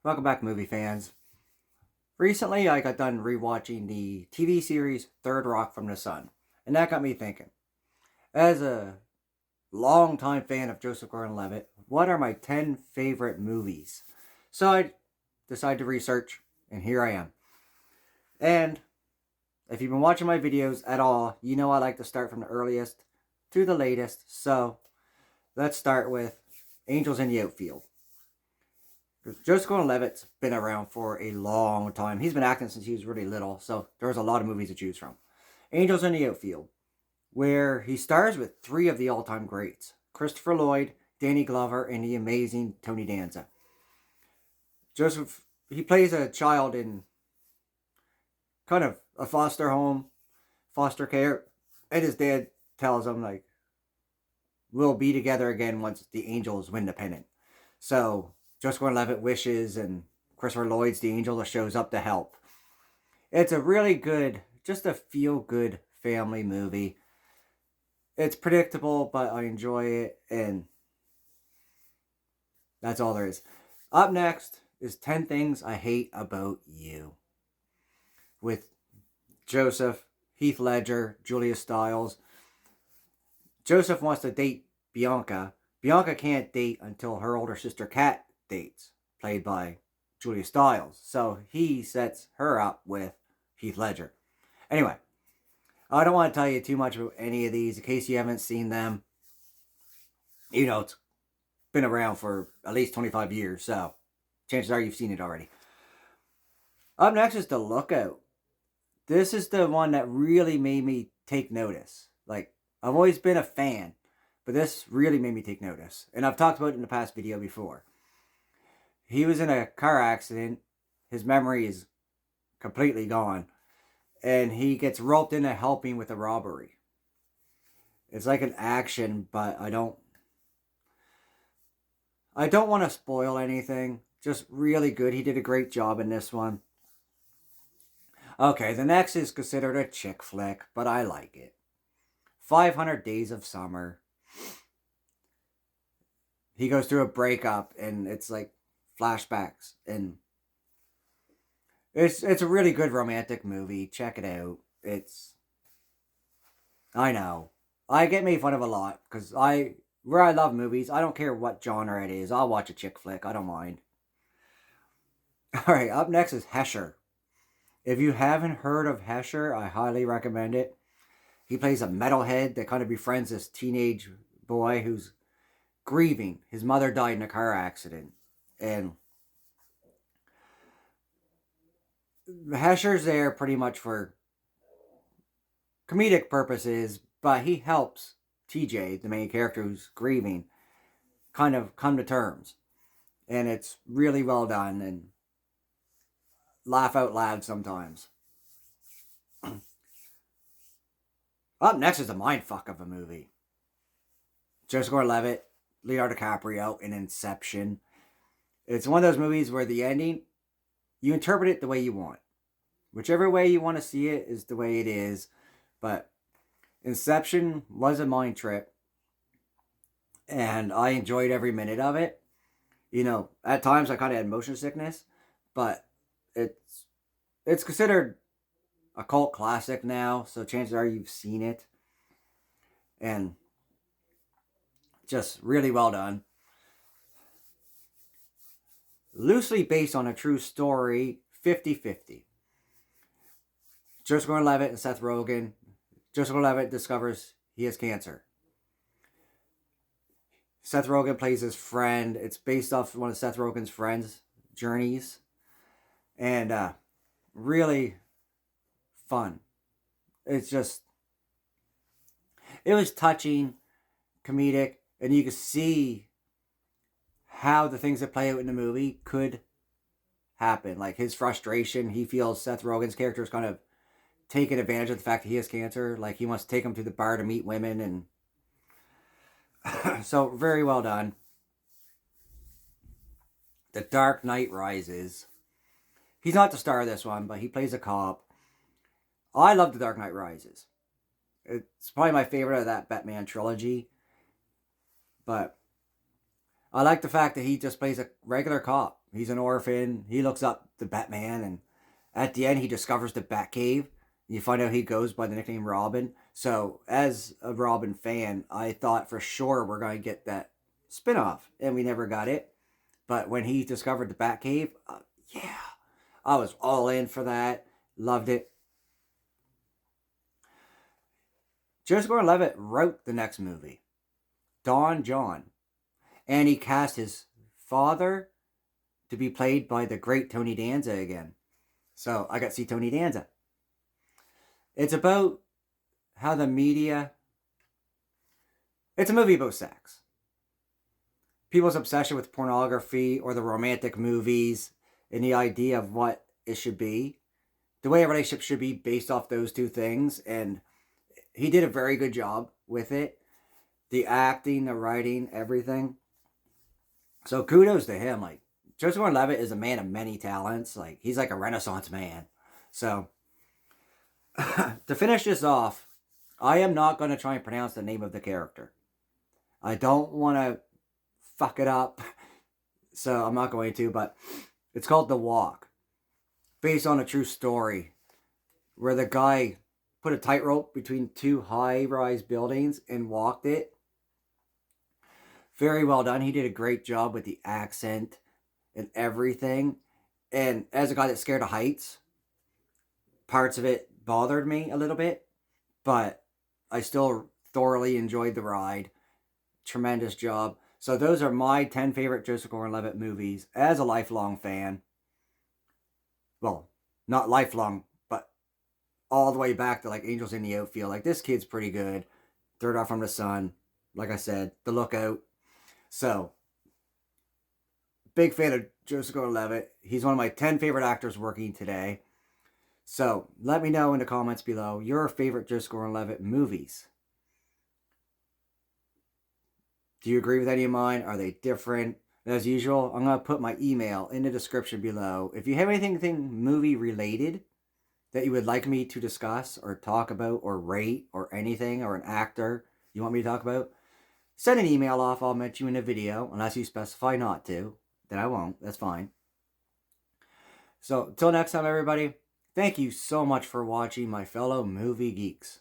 Welcome back, movie fans. Recently, I got done rewatching the TV series Third Rock from the Sun, and that got me thinking. As a longtime fan of Joseph Gordon-Levitt, what are my 10 favorite movies? So I decided to research, and here I am. And if you've been watching my videos at all, you know I like to start from the earliest to the latest. So let's start with Angels in the Outfield. Joseph Gordon-Levitt's been around for a long time. He's been acting since he was really little, so there's a lot of movies to choose from. Angels in the Outfield, where he stars with three of the all-time greats: Christopher Lloyd, Danny Glover, and the amazing Tony Danza. He plays a child in kind of a foster home, foster care, and his dad tells him, like, we'll be together again once the Angels win the pennant. So Joseph Gordon-Levitt wishes, and Christopher Lloyd's the angel that shows up to help. It's a really good, just a feel-good family movie. It's predictable, but I enjoy it, and that's all there is. Up next is 10 Things I Hate About You, with Joseph, Heath Ledger, Julia Stiles. Joseph wants to date Bianca. Bianca can't date until her older sister Kat dates, played by Julia Stiles. So he sets her up with Heath Ledger. Anyway, I don't want to tell you too much about any of these in case you haven't seen them. You know, it's been around for at least 25 years, so chances are you've seen it already. Up next is The Lookout. This is the one that really made me take notice. Like, I've always been a fan, but this really made me take notice. And I've talked about it in the past video before. He was in a car accident. His memory is completely gone. And he gets roped into helping with a robbery. It's like an action, but I don't want to spoil anything. Just really good. He did a great job in this one. Okay, the next is considered a chick flick, but I like it. 500 Days of Summer. He goes through a breakup, and it's like flashbacks, and it's a really good romantic movie. Check it out. I know, I get made fun of a lot because where I love movies, I don't care what genre it is. I'll watch a chick flick. I don't mind. All right, up next is Hesher. If you haven't heard of Hesher, I highly recommend it. He plays a metalhead that kind of befriends this teenage boy who's grieving. His mother died in a car accident. And Hesher's there pretty much for comedic purposes, but he helps TJ, the main character who's grieving, kind of come to terms. And it's really well done and laugh out loud sometimes. Up next is a mindfuck of a movie. Joseph Gordon-Levitt, Leonardo DiCaprio in Inception. It's one of those movies where the ending, you interpret it the way you want. Whichever way you want to see it is the way it is. But Inception was a mind trip. And I enjoyed every minute of it. You know, at times I kind of had motion sickness. But it's considered a cult classic now. So chances are you've seen it. And just really well done. Loosely based on a true story, 50-50. Joseph Gordon-Levitt and Seth Rogen. Joseph Gordon-Levitt discovers he has cancer. Seth Rogen plays his friend. It's based off one of Seth Rogen's friends' journeys. And really fun. It was touching, comedic, and you could see how the things that play out in the movie could happen. Like his frustration, he feels Seth Rogen's character is kind of taking advantage of the fact that he has cancer. Like he wants to take him to the bar to meet women, and so very well done. The Dark Knight Rises. He's not the star of this one, but he plays a cop. I love The Dark Knight Rises. It's probably my favorite of that Batman trilogy. But I like the fact that he just plays a regular cop. He's an orphan. He looks up to Batman, and at the end, he discovers the Batcave. You find out he goes by the nickname Robin. So, as a Robin fan, I thought for sure we're going to get that spinoff, and we never got it. But when he discovered the Batcave, yeah, I was all in for that. Loved it. Joseph Gordon-Levitt wrote the next movie, Don John, and he cast his father to be played by the great Tony Danza again. So I got to see Tony Danza. It's about how the media. It's a movie about sex. People's obsession with pornography or the romantic movies and the idea of what it should be. The way a relationship should be based off those two things. And he did a very good job with it. The acting, the writing, everything. So kudos to him. Like, Joseph Gordon-Levitt is a man of many talents. Like, he's like a Renaissance man. So, to finish this off, I am not going to try and pronounce the name of the character. I don't want to fuck it up. So, I'm not going to, but it's called The Walk. Based on a true story. Where the guy put a tightrope between two high-rise buildings and walked it. Very well done. He did a great job with the accent and everything. And as a guy that's scared of heights, parts of it bothered me a little bit. But I still thoroughly enjoyed the ride. Tremendous job. So those are my 10 favorite Joseph Gordon-Levitt movies as a lifelong fan. Well, not lifelong, but all the way back to like Angels in the Outfield. Like, this kid's pretty good. Third Off from the Sun. Like I said, The Lookout. So, big fan of Joseph Gordon-Levitt. He's one of my 10 favorite actors working today. So, let me know in the comments below your favorite Joseph Gordon-Levitt movies. Do you agree with any of mine? Are they different? As usual, I'm going to put my email in the description below. If you have anything movie related that you would like me to discuss or talk about or rate or anything, or an actor you want me to talk about, send an email off. I'll mention you in a video, unless you specify not to. Then I won't. That's fine. So, until next time, everybody, thank you so much for watching, my fellow movie geeks.